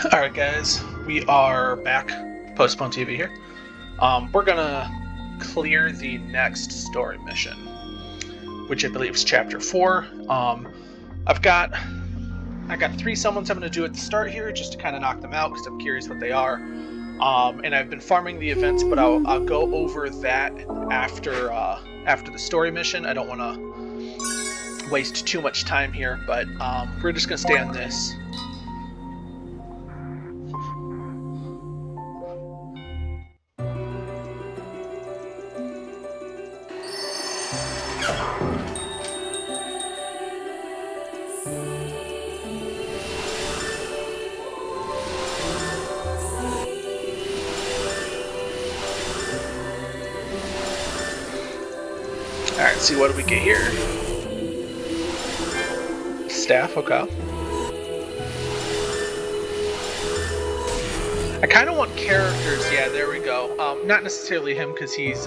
Alright guys, we are back, Postpone TV here. We're gonna clear the next story mission, which I believe is chapter 4. I got 3 summons I'm gonna do at the start here, just to kind of knock them out, because I'm curious what they are. And I've been farming the events, but I'll go over that after the story mission. I don't want to waste too much time here, but we're just gonna stay on this. Alright, see what do we get here. Staff, okay. I kind of want characters, yeah, there we go. Not necessarily him, because he has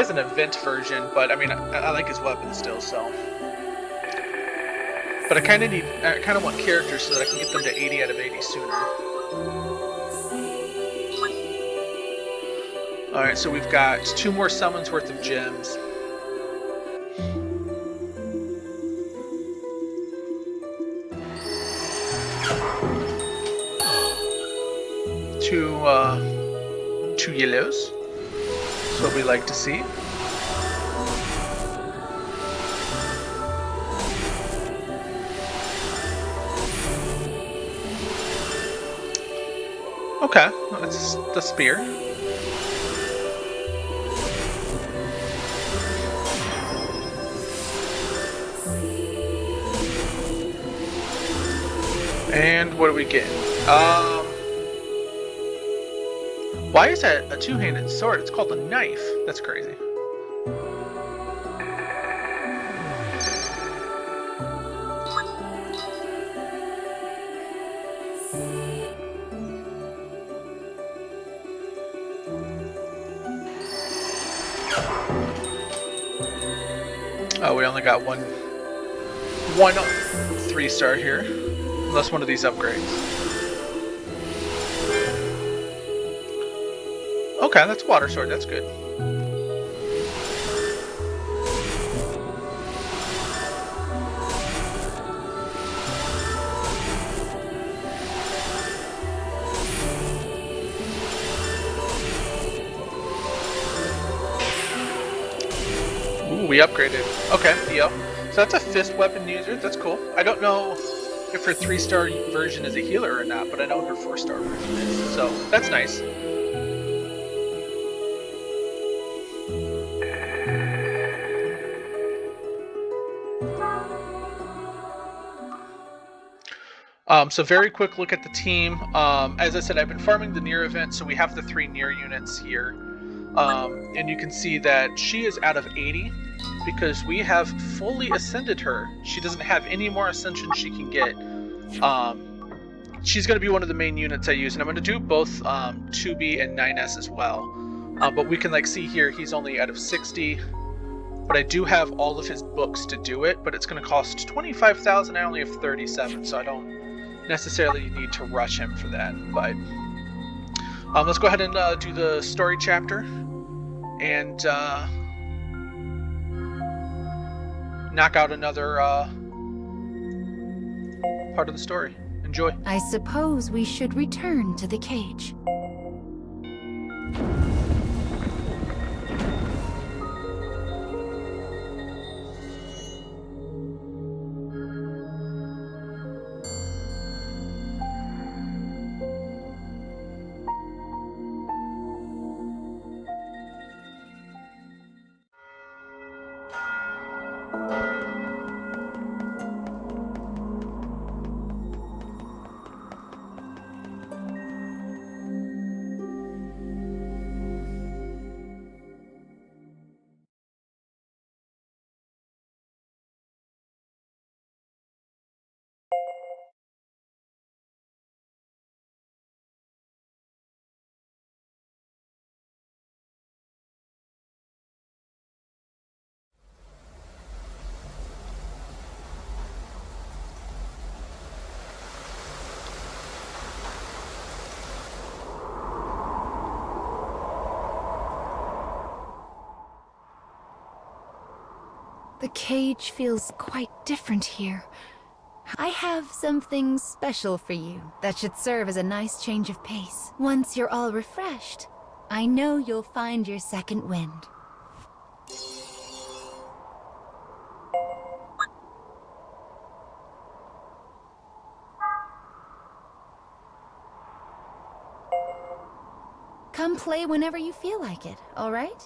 an event version, but I mean, I like his weapon still, so. But I kind of want characters so that I can get them to 80 out of 80 sooner. Alright, so we've got 2 more summons worth of gems. Two yellows. That's what we like to see. Okay, that's the spear. And what are we getting? Why is that a 2-handed sword? It's called a knife. That's crazy. Oh, we only got one 3-star here. Unless one of these upgrades. Okay, that's water sword, that's good. Ooh, we upgraded. Okay, yep. So that's a fist weapon user, that's cool. I don't know if her 3-star version is a healer or not, but I know her 4-star version is, so that's nice. So very quick look at the team. As I said, I've been farming the Nier event, so we have the 3 Nier units here. And you can see that she is out of 80 because we have fully ascended her. She doesn't have any more ascension she can get. She's going to be one of the main units I use, and I'm going to do both 2B and 9S as well. But we can see here, he's only out of 60. But I do have all of his books to do it, but it's going to cost 25,000. I only have 37, so I don't necessarily need to rush him for that. But let's go ahead and do the story chapter and knock out another part of the story. Enjoy. I suppose we should return to the cage. The cage feels quite different here. I have something special for you that should serve as a nice change of pace. Once you're all refreshed, I know you'll find your second wind. Come play whenever you feel like it, all right?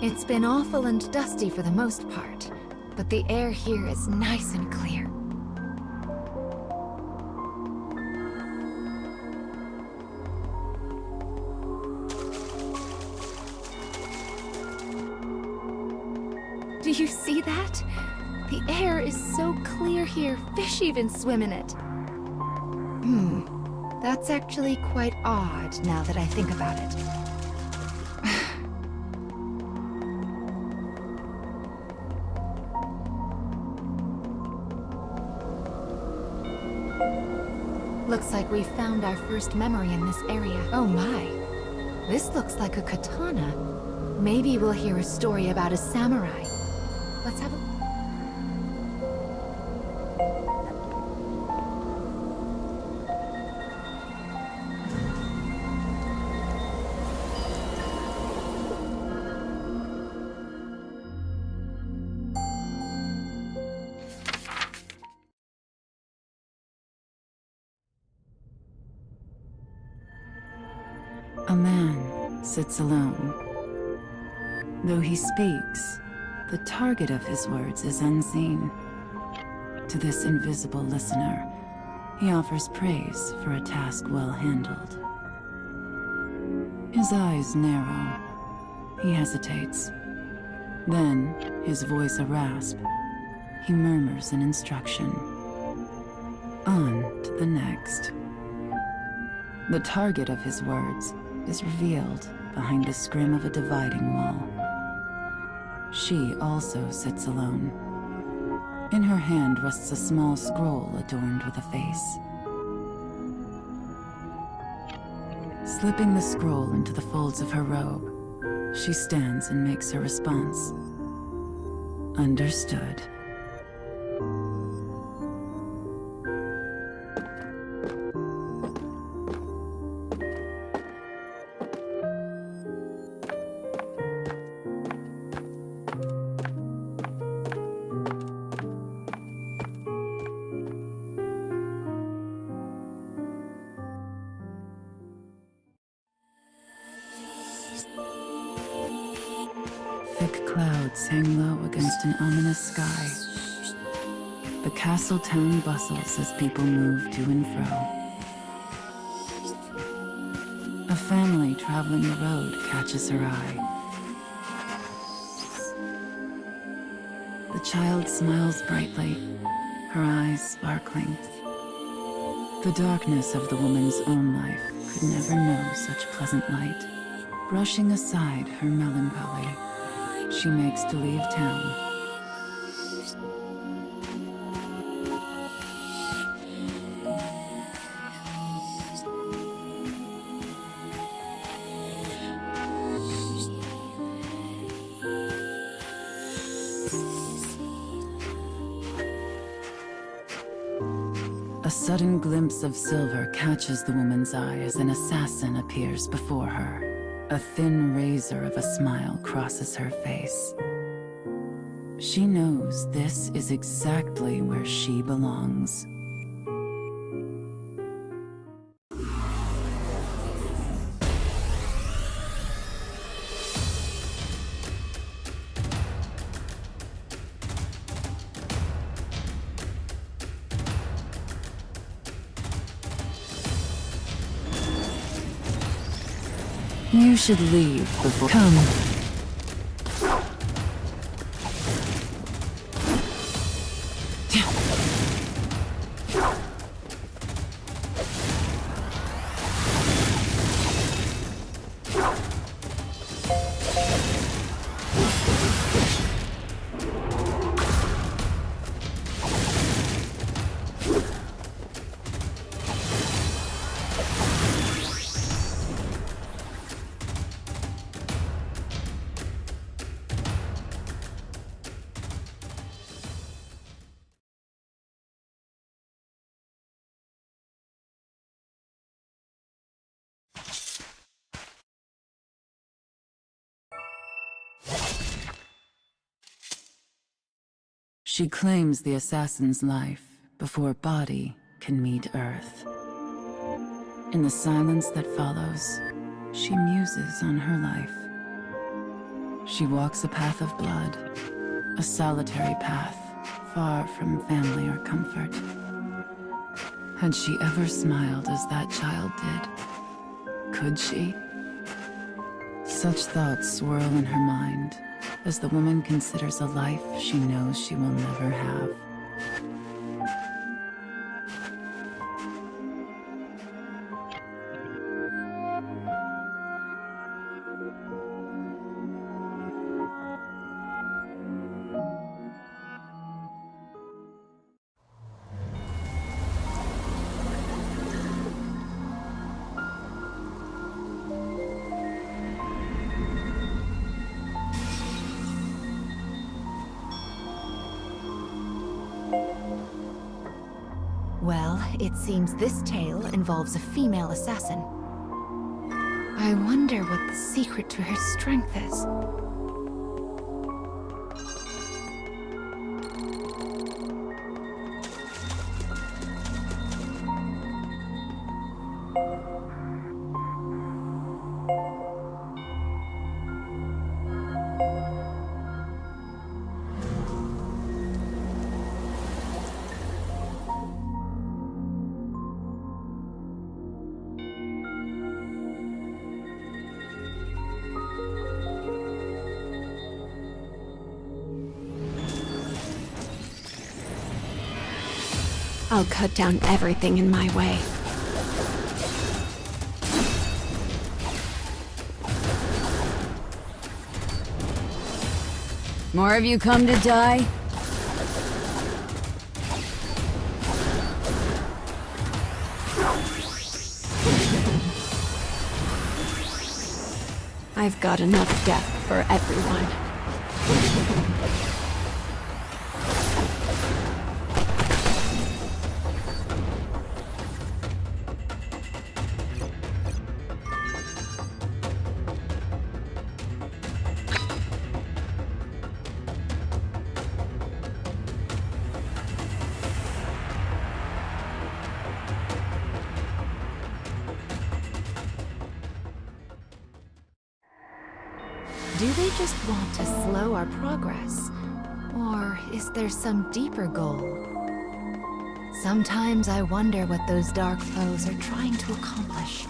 It's been awful and dusty for the most part, but the air here is nice and clear. Do you see that? The air is so clear here, fish even swim in it. That's actually quite odd now that I think about it. Looks like we found our first memory in this area. Oh my. This looks like a katana. Maybe we'll hear a story about a samurai. Let's have a... A man sits alone. Though he speaks, the target of his words is unseen. To this invisible listener, he offers praise for a task well handled. His eyes narrow. He hesitates. Then, his voice a rasp, he murmurs an instruction. On to the next. The target of his words is revealed behind the scrim of a dividing wall. She also sits alone. In her hand rests a small scroll adorned with a face. Slipping the scroll into the folds of her robe, she stands and makes her response. Understood. Thick clouds hang low against an ominous sky. The castle town bustles as people move to and fro. A family traveling the road catches her eye. The child smiles brightly, her eyes sparkling. The darkness of the woman's own life could never know such pleasant light. Brushing aside her melancholy, she makes to leave town. A sudden glimpse of silver catches the woman's eye as an assassin appears before her. A thin razor of a smile crosses her face. She knows this is exactly where she belongs. You should leave before... Come. She claims the assassin's life before body can meet Earth. In the silence that follows, she muses on her life. She walks a path of blood, a solitary path, far from family or comfort. Had she ever smiled as that child did? Could she? Such thoughts swirl in her mind as the woman considers a life she knows she will never have. Well, it seems this tale involves a female assassin. I wonder what the secret to her strength is. I'll cut down everything in my way. More of you come to die? I've got enough death for everyone. Do they just want to slow our progress? Or is there some deeper goal? Sometimes I wonder what those dark foes are trying to accomplish.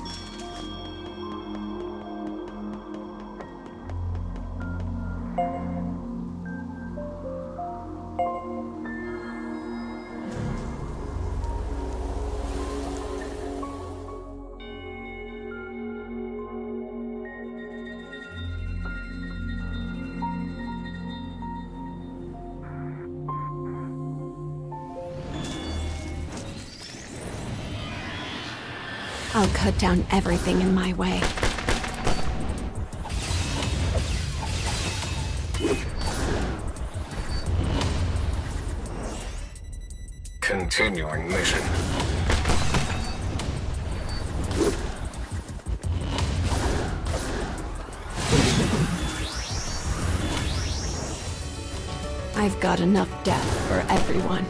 I'll cut down everything in my way. Continuing mission. I've got enough death for everyone.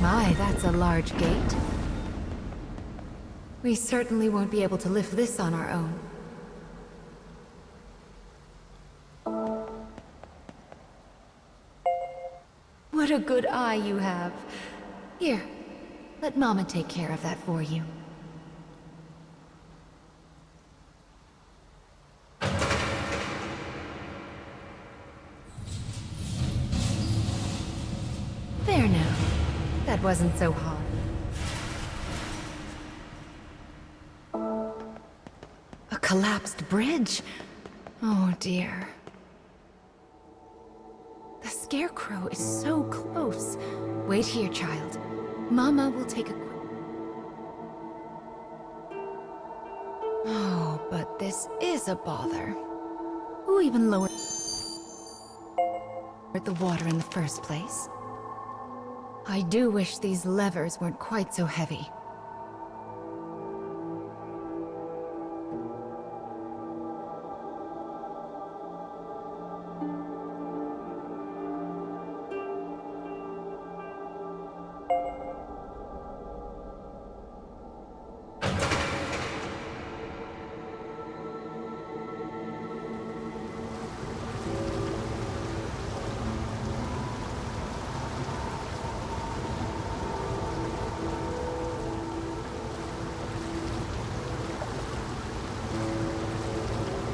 My, that's a large gate. We certainly won't be able to lift this on our own. What a good eye you have. Here, let Mama take care of that for you. There now. That wasn't so hard. A collapsed bridge? Oh dear. scarecrow is so close. Wait here, child. Mama will take a quick... Oh, but this is a bother. Who even lowered the water in the first place? I do wish these levers weren't quite so heavy.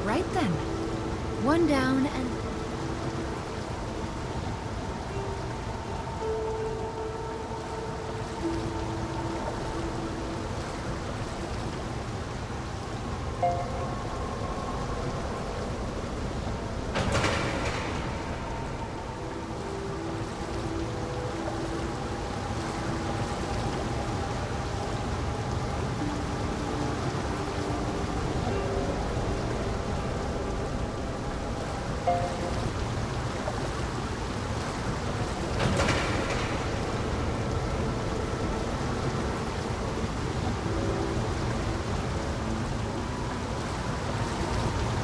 Right then. One down and...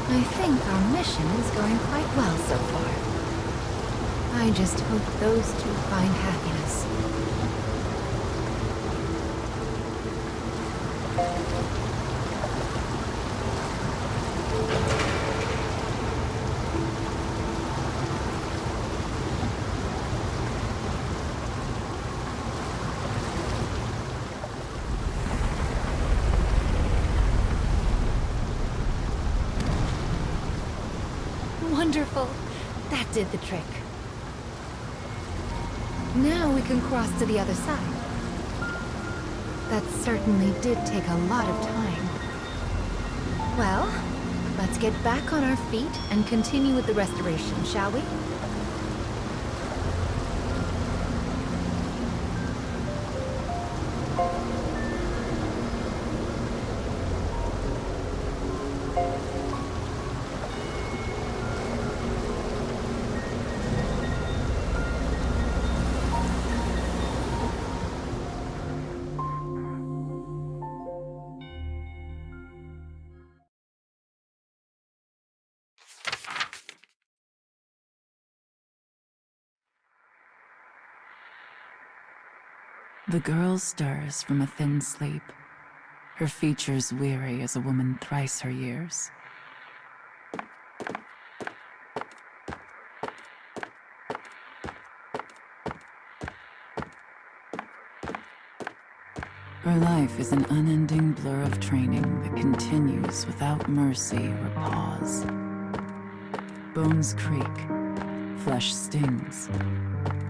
I think our mission is going quite well so far. I just hope those two find happiness. Wonderful. That did the trick. Now we can cross to the other side. That certainly did take a lot of time. Well, let's get back on our feet and continue with the restoration, shall we? The girl stirs from a thin sleep, her features weary as a woman thrice her years. Her life is an unending blur of training that continues without mercy or pause. Bones creak, flesh stings,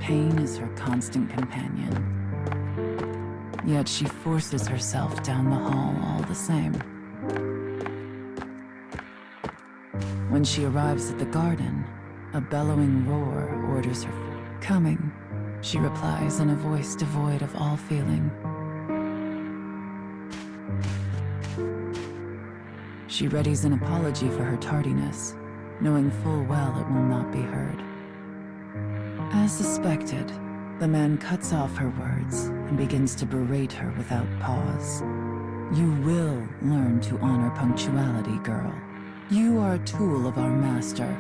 pain is her constant companion. Yet she forces herself down the hall all the same. When she arrives at the garden, a bellowing roar orders her coming. She replies in a voice devoid of all feeling. She readies an apology for her tardiness, knowing full well it will not be heard. As suspected, the man cuts off her words and begins to berate her without pause. You will learn to honor punctuality, girl. You are a tool of our master,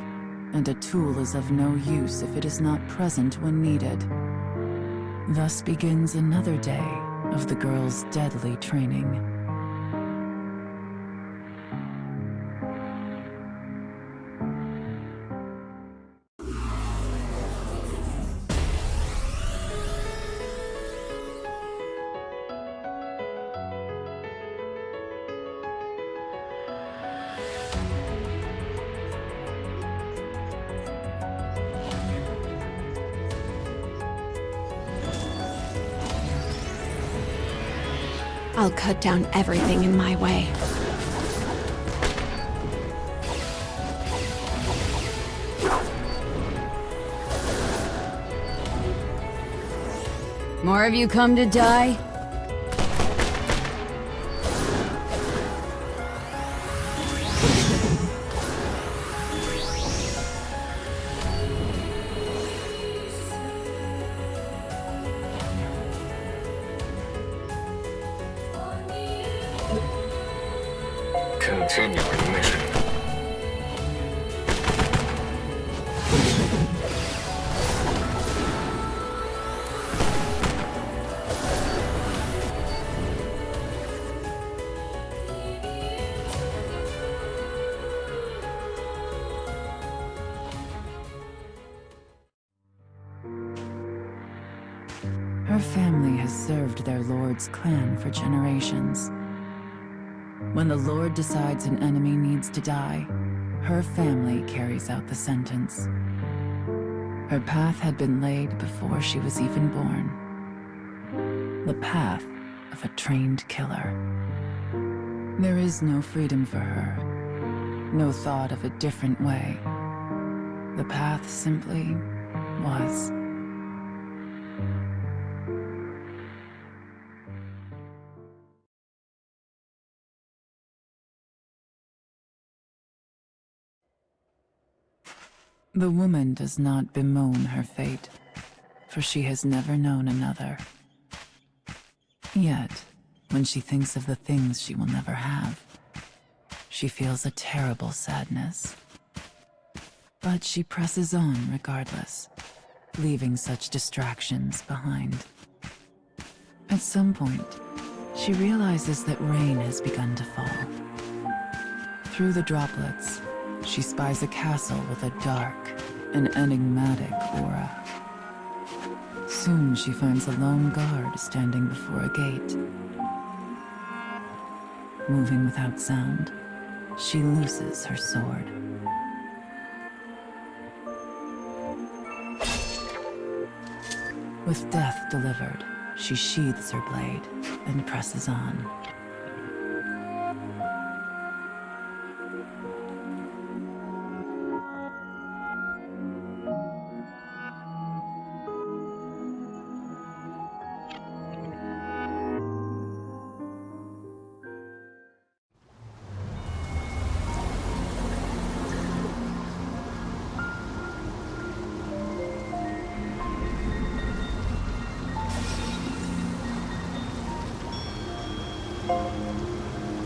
and a tool is of no use if it is not present when needed. Thus begins another day of the girl's deadly training. I'll cut down everything in my way. More of you come to die? Continuing mission. Her family has served their lord's clan for generations. When the lord decides an enemy needs to die, her family carries out the sentence. Her path had been laid before she was even born. The path of a trained killer. There is no freedom for her, no thought of a different way. The path simply was. The woman does not bemoan her fate, for she has never known another. Yet, when she thinks of the things she will never have, she feels a terrible sadness. But she presses on regardless, leaving such distractions behind. At some point, she realizes that rain has begun to fall. Through the droplets, she spies a castle with a dark and enigmatic aura. Soon she finds a lone guard standing before a gate. Moving without sound, she looses her sword. With death delivered, she sheathes her blade and presses on.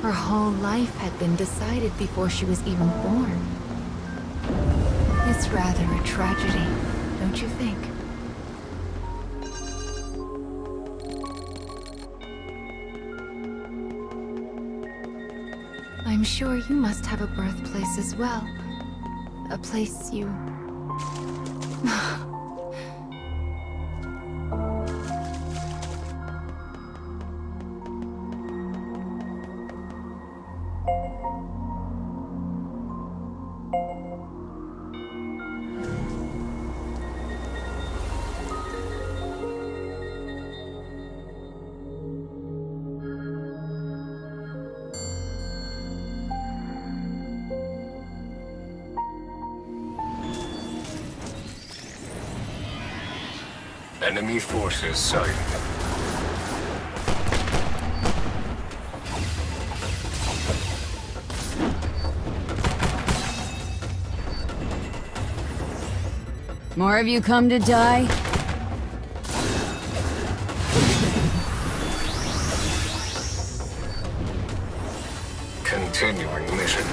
Her whole life had been decided before she was even born. It's rather a tragedy, don't you think? I'm sure you must have a birthplace as well. A place you... Enemy forces sighted. More of you come to die? Continuing mission.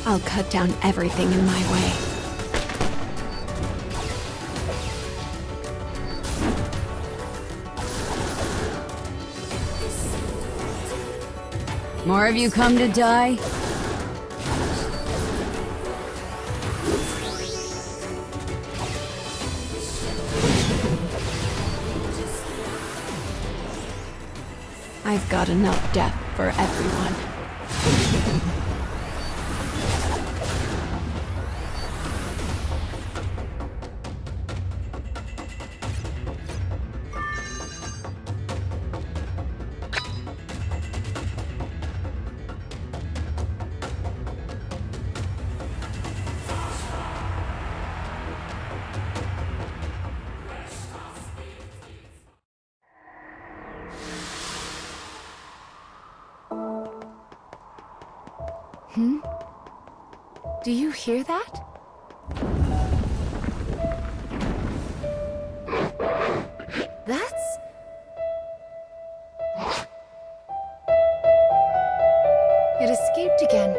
I'll cut down everything in my way. More of you come to die? I've got enough death for everyone. Do you hear that? That's... It escaped again.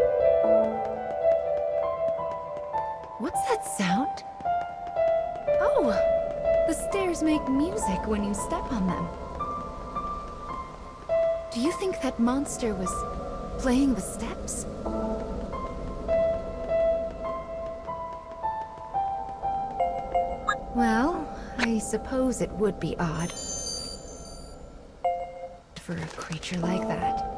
What's that sound? Oh! The stairs make music when you step on them. Do you think that monster was playing the steps? Well, I suppose it would be odd for a creature like that.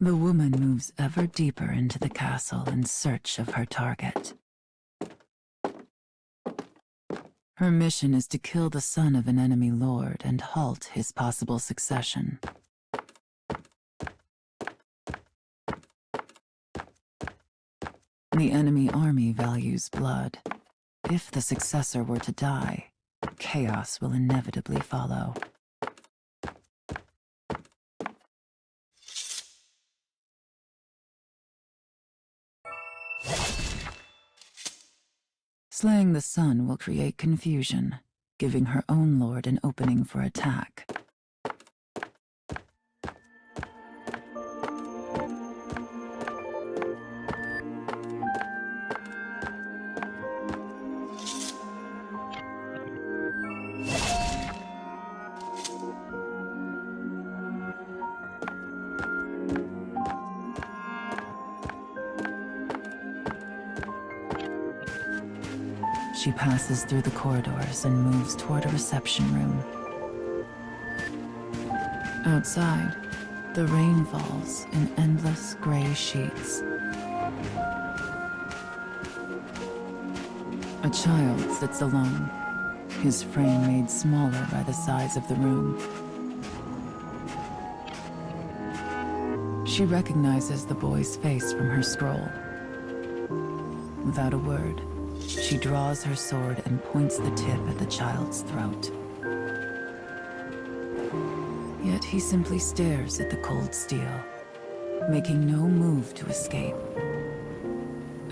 The woman moves ever deeper into the castle in search of her target. Her mission is to kill the son of an enemy lord and halt his possible succession. The enemy army values blood. If the successor were to die, chaos will inevitably follow. Slaying the son will create confusion, giving her own lord an opening for attack. She passes through the corridors and moves toward a reception room. Outside, the rain falls in endless gray sheets. A child sits alone, his frame made smaller by the size of the room. She recognizes the boy's face from her scroll. Without a word, she draws her sword and points the tip at the child's throat. Yet he simply stares at the cold steel, making no move to escape.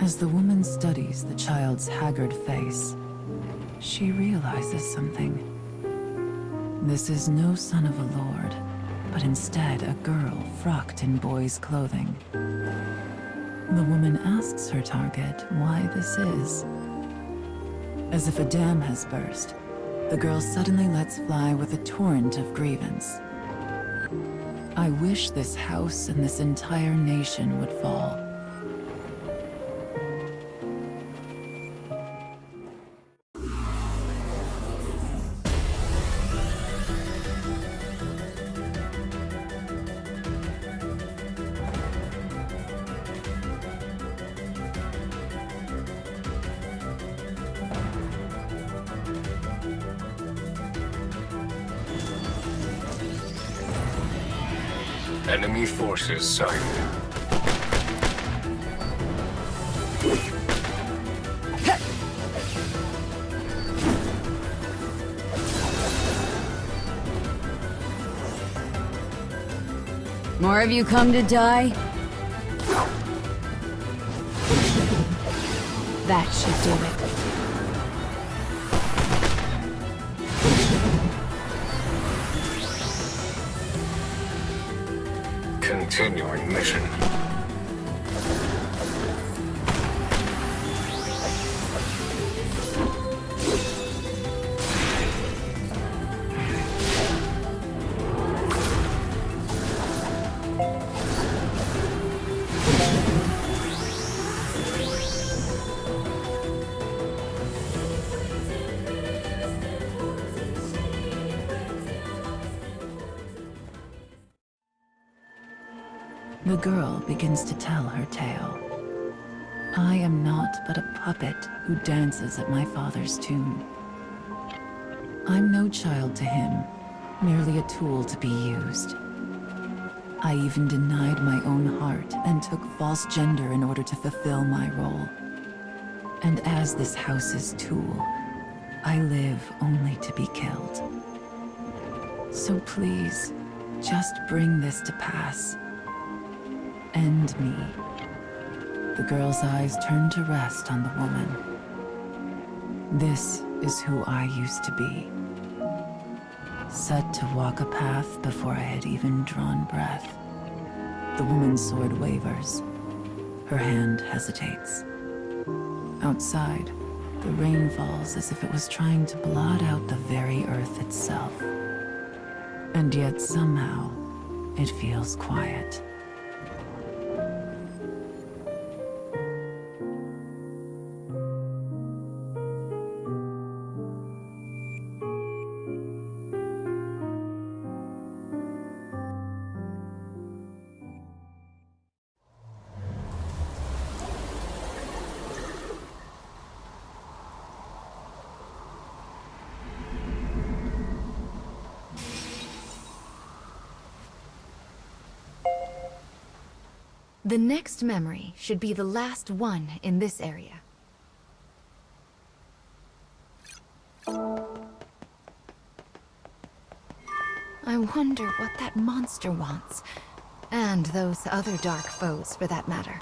As the woman studies the child's haggard face, she realizes something. This is no son of a lord, but instead a girl frocked in boy's clothing. The woman asks her target why this is. As if a dam has burst, the girl suddenly lets fly with a torrent of grievance. I wish this house and this entire nation would fall. Enemy forces sighted. More of you come to die? That should do it. Continuing mission. The girl begins to tell her tale. I am not but a puppet who dances at my father's tune. I'm no child to him, merely a tool to be used. I even denied my own heart and took false gender in order to fulfill my role. And as this house's tool, I live only to be killed. So please, just bring this to pass. End me. The girl's eyes turned to rest on the woman. This is who I used to be. Set to walk a path before I had even drawn breath. The woman's sword wavers. Her hand hesitates. Outside, the rain falls as if it was trying to blot out the very earth itself. And yet somehow, it feels quiet. The next memory should be the last one in this area. I wonder what that monster wants. And those other dark foes, for that matter.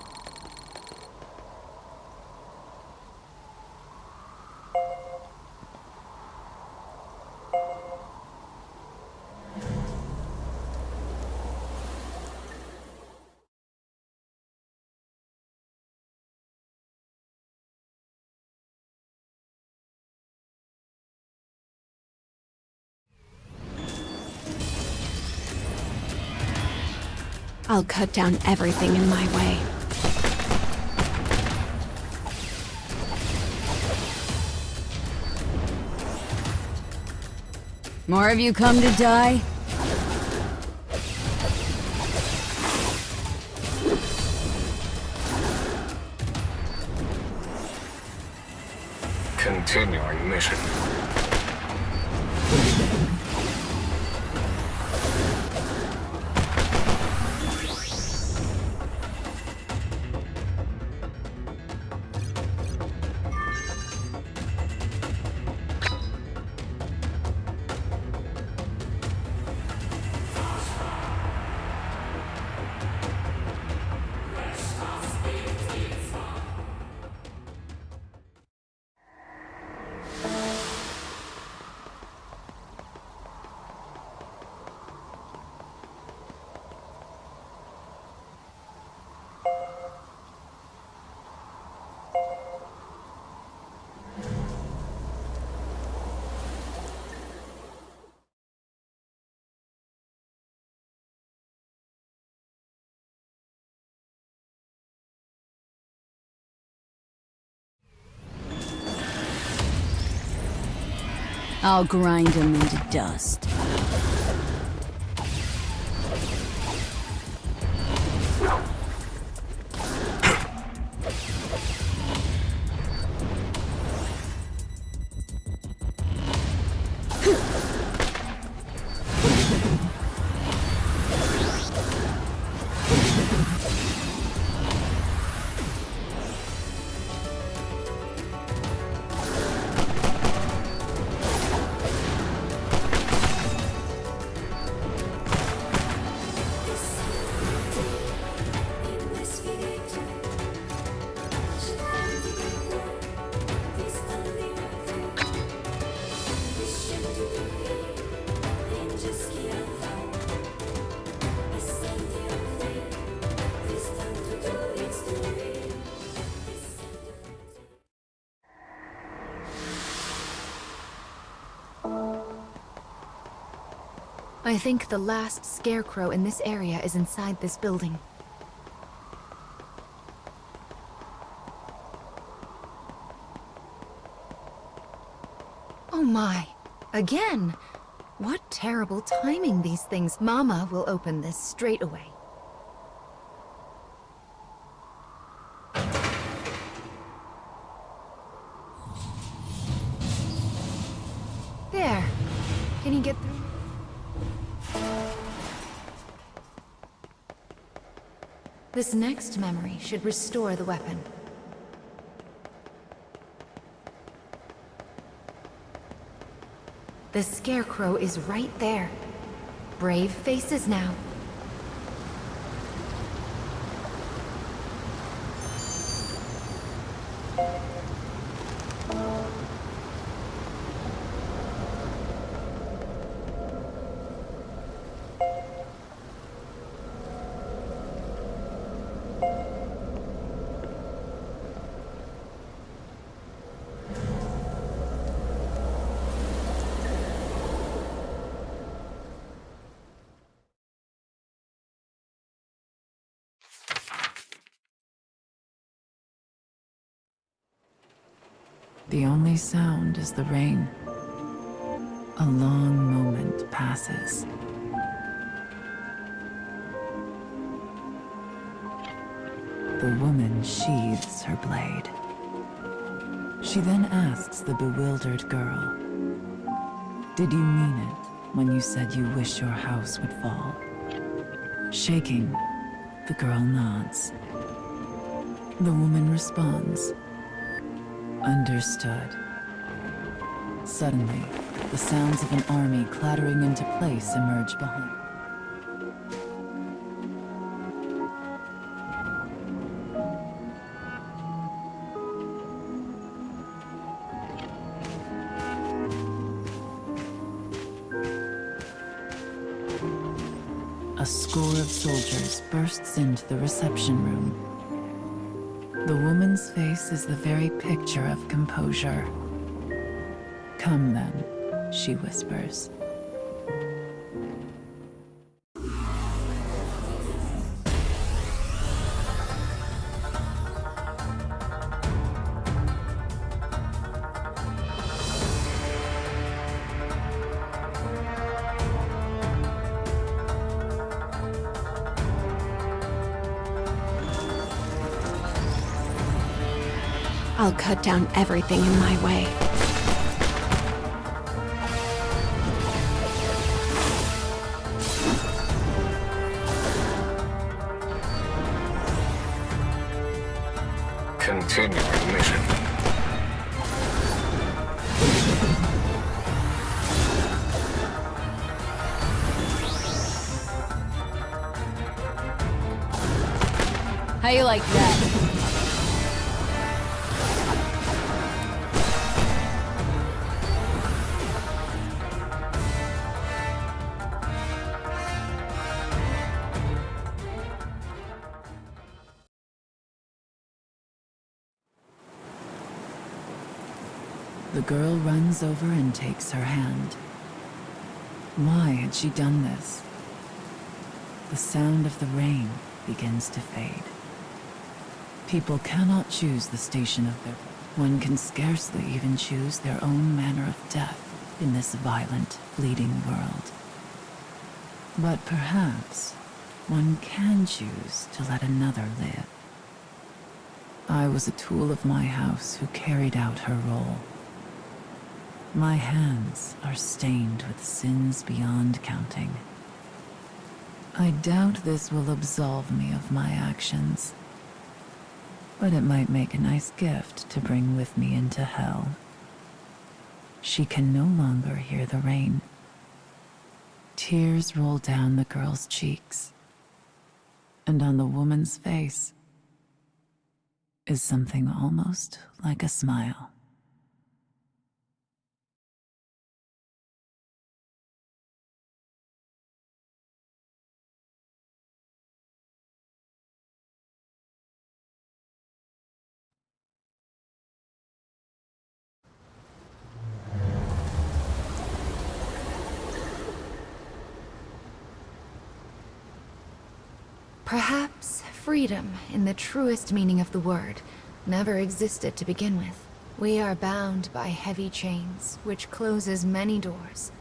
I'll cut down everything in my way. More of you come to die? Continuing mission. I'll grind him into dust. I think the last scarecrow in this area is inside this building. Oh my. Again! What terrible timing these things. Mama will open this straight away. There. Can you get through? This next memory should restore the weapon. The scarecrow is right there. Brave faces now. The only sound is the rain. A long moment passes. The woman sheathes her blade. She then asks the bewildered girl, "Did you mean it when you said you wish your house would fall?" Shaking, the girl nods. The woman responds, "Understood." Suddenly, the sounds of an army clattering into place emerge behind. A score of soldiers bursts into the reception room. The woman's face is the very picture of composure. "Come then," she whispers. I'll cut down everything in my way. Continuing mission. How you like that? The girl runs over and takes her hand. Why had she done this? The sound of the rain begins to fade. People cannot choose the station of their... One can scarcely even choose their own manner of death in this violent, fleeting world. But perhaps one can choose to let another live. I was a tool of my house who carried out her role. My hands are stained with sins beyond counting. I doubt this will absolve me of my actions, but it might make a nice gift to bring with me into hell. She can no longer hear the rain. Tears roll down the girl's cheeks, and on the woman's face is something almost like a smile. Perhaps freedom, in the truest meaning of the word, never existed to begin with. We are bound by heavy chains, which closes many doors,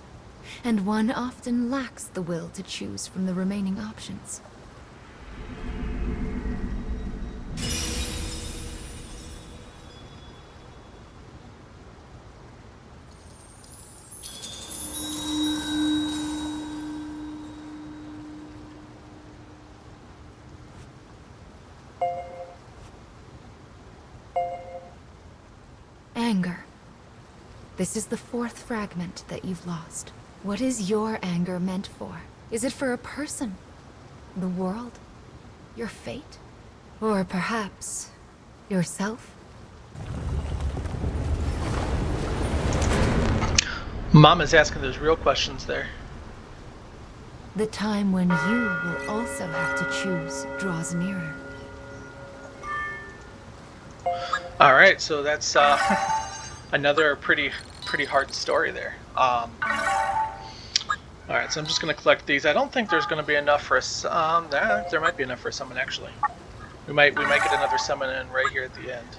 and one often lacks the will to choose from the remaining options. Anger. This is the fourth fragment that you've lost. What is your anger meant for? Is it for a person? The world? Your fate? Or perhaps yourself? Mama's asking those real questions there. The time when you will also have to choose draws nearer. All right, so that's another pretty hard story there. All right, so I'm just gonna collect these. I don't think there's gonna be enough for us. There might be enough for a summon actually. We might get another summon in right here at the end.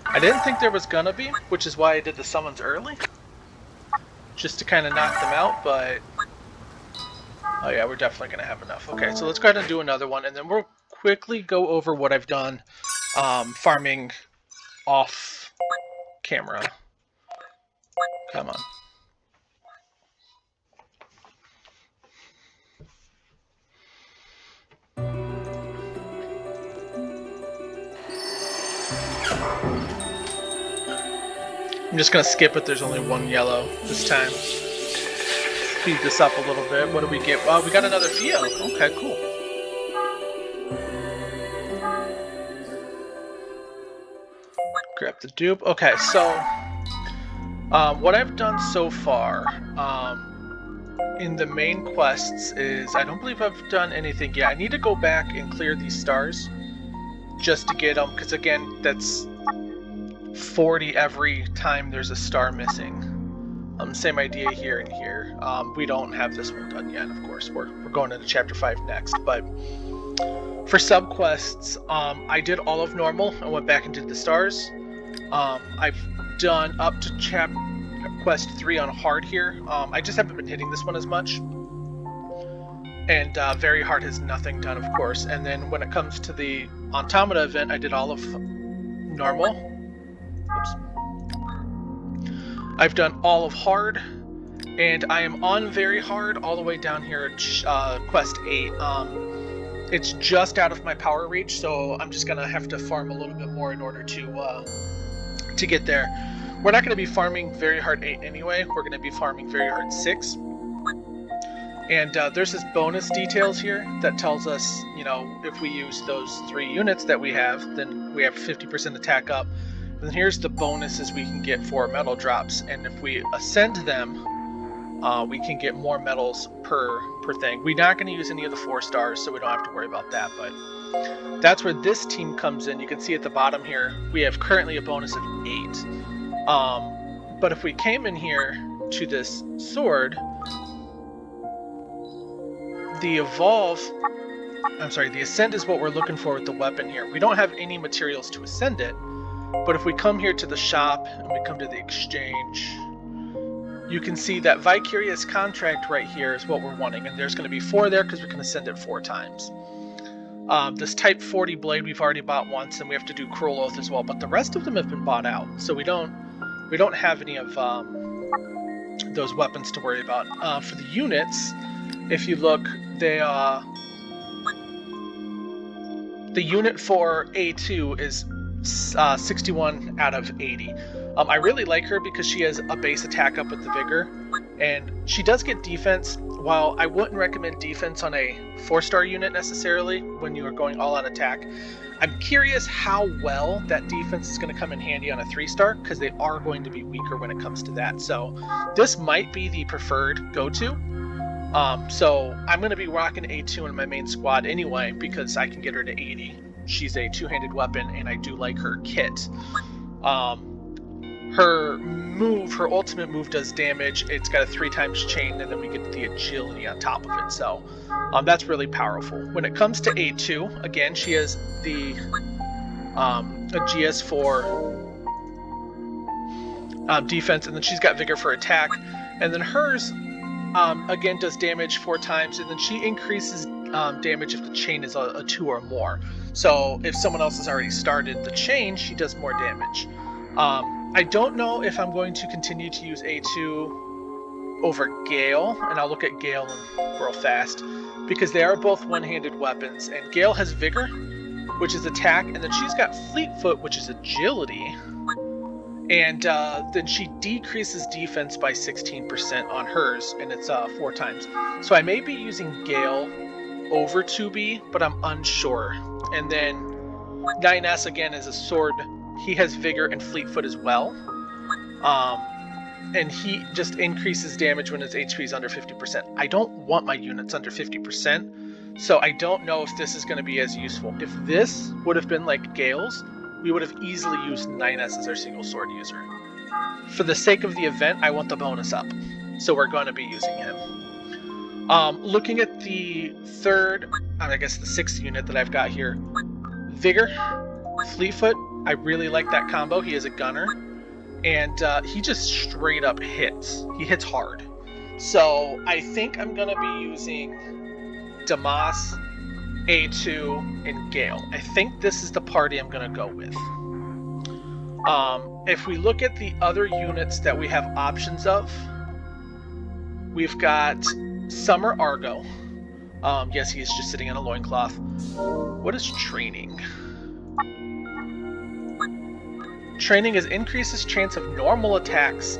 I didn't think there was gonna be, which is why I did the summons early, just to kind of knock them out. But oh yeah, we're definitely gonna have enough. Okay, so let's go ahead and do another one, and then we'll quickly go over what I've done farming off camera. Come on. I'm just gonna skip it. There's only one yellow this time. Speed this up a little bit. What do we get? Oh, we got another Theo. Okay, cool. Grab the dupe. Okay, so what I've done so far in the main quests is I don't believe I've done anything yet. I need to go back and clear these stars just to get them, because again, that's 40 every time there's a star missing. Same idea here and here. We don't have this one done yet, of course. We're going into chapter 5 next, but for subquests, I did all of normal and went back and did the stars. I've done up to quest 3 on hard here. I just haven't been hitting this one as much. And very hard has nothing done, of course. And then when it comes to the Automata event, I did all of normal. Oops. I've done all of hard, and I am on very hard all the way down here at quest 8. It's just out of my power reach, so I'm just gonna have to farm a little bit more in order to get there. We're not gonna be farming very hard 8 anyway. We're gonna be farming very hard 6. And there's this bonus details here that tells us, you know, if we use those 3 units that we have, then we have 50% attack up. And here's the bonuses we can get for metal drops, and if we ascend them, we can get more medals per thing. We're not going to use any of the 4 stars, so we don't have to worry about that, but that's where this team comes in. You can see at the bottom here, we have currently a bonus of 8. But if we came in here to this sword, the ascend is what we're looking for with the weapon here. We don't have any materials to ascend it, but if we come here to the shop and we come to the exchange, you can see that Vicarious Contract right here is what we're wanting, and there's going to be 4 there because we can ascend it 4 times. This Type 40 blade we've already bought once, and we have to do Cruel Oath as well, but the rest of them have been bought out, so we don't have any of those weapons to worry about. For the units, if you look, the unit for A2 is 61 out of 80. I really like her because she has a base attack up with the Vigor, and she does get defense. While I wouldn't recommend defense on a 4-star unit necessarily when you are going all out attack, I'm curious how well that defense is going to come in handy on a 3-star, because they are going to be weaker when it comes to that. So this might be the preferred go-to. So I'm going to be rocking A2 in my main squad anyway, because I can get her to 80. She's a 2-handed weapon, and I do like her kit. her move, her ultimate move does damage. It's got a 3 times chain, and then we get the agility on top of it. So that's really powerful. When it comes to A2, again, she has the Aegeus for defense, and then she's got Vigor for attack. And then hers, again, does damage 4 times, and then she increases damage if the chain is a 2 or more. So if someone else has already started the chain, she does more damage. I don't know if I'm going to continue to use A2 over Gale, and I'll look at Gale real fast, because they are both one-handed weapons, and Gale has Vigor, which is attack, and then she's got Fleetfoot, which is agility, and then she decreases defense by 16% on hers, and it's 4 times. So I may be using Gale over 2B, but I'm unsure. And then 9S, again, is a sword. He has Vigor and Fleetfoot as well. And he just increases damage when his HP is under 50%. I don't want my units under 50%, so I don't know if this is going to be as useful. If this would have been like Gale's, we would have easily used 9S as our single sword user. For the sake of the event, I want the bonus up, so we're going to be using him. Looking at the third, I guess the 6th unit that I've got here, Vigor, Fleetfoot, I really like that combo. He is a gunner, and he just straight up hits. He hits hard. So I think I'm going to be using Damas, A2, and Gale. I think this is the party I'm going to go with. If we look at the other units that we have options of, we've got Summer Argo. Yes, he is just sitting on a loincloth. What is training? Training is increases chance of normal attacks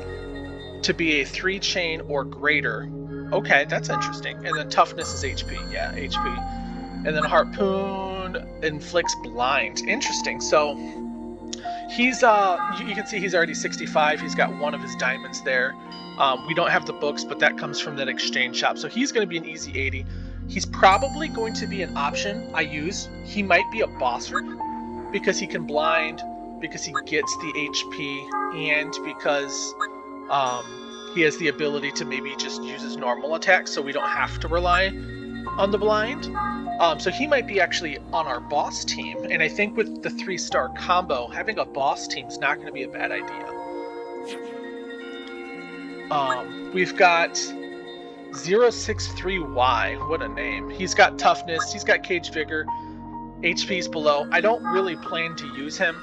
to be a 3 chain or greater. Okay, that's interesting. And then toughness is HP. Yeah, HP. And then harpoon inflicts blind. Interesting. So he's you can see he's already 65. He's got 1 of his diamonds there. We don't have the books, but that comes from that exchange shop. So he's going to be an easy 80. He's probably going to be an option I use. He might be a bosser because he can blind, because he gets the HP, and because he has the ability to maybe just use his normal attacks, so we don't have to rely on the blind. So he might be actually on our boss team, and I think with the 3-star combo, having a boss team is not going to be a bad idea. We've got 063Y, what a name. He's got toughness, he's got cage vigor, HP's below. I don't really plan to use him.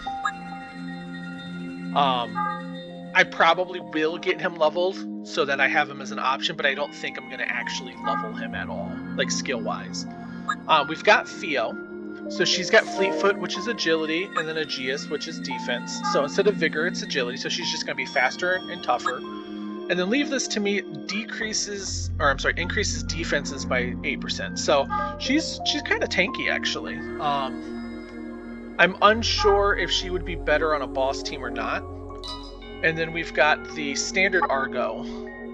I probably will get him leveled so that I have him as an option, but I don't think I'm going to actually level him at all, like skill-wise. We've got Theo. So she's got Fleetfoot, which is agility, and then Aegeus, which is defense. So instead of vigor, it's agility, so she's just going to be faster and tougher. And then Leave This to Me increases defenses by 8%. So she's kind of tanky, actually. I'm unsure if she would be better on a boss team or not. And then we've got the standard Argo,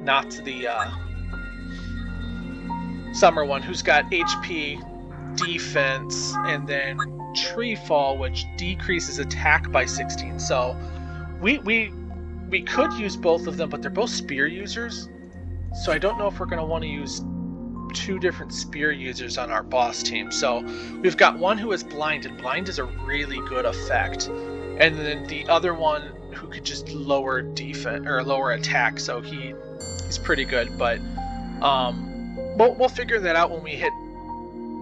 not the summer one, who's got HP, defense, and then Tree Fall, which decreases attack by 16. So we could use both of them, but they're both spear users. So I don't know if we're going to want to use 2 different spear users on our boss team. So we've got one who is blind, and blind is a really good effect. And then the other one who could just lower defense or lower attack, so he's pretty good. But we'll figure that out when we hit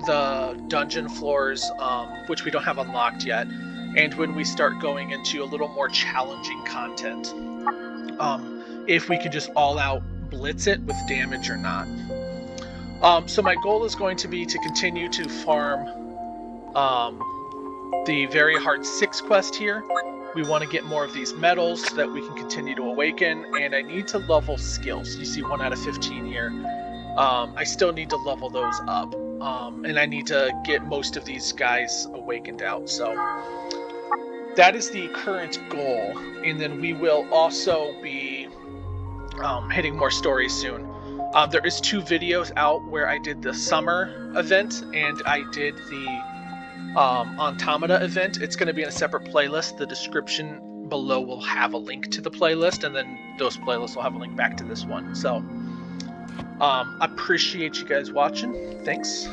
the dungeon floors, which we don't have unlocked yet, and when we start going into a little more challenging content. If we could just all out blitz it with damage or not. So my goal is going to be to continue to farm the very hard 6 quest here. We want to get more of these medals so that we can continue to awaken, and I need to level skills. You see 1 out of 15 here. I still need to level those up, and I need to get most of these guys awakened out. So that is the current goal, and then we will also be hitting more stories soon. There is 2 videos out where I did the summer event and I did the Automata event. It's going to be in a separate playlist. The description below will have a link to the playlist, and then those playlists will have a link back to this one. So, appreciate you guys watching. Thanks.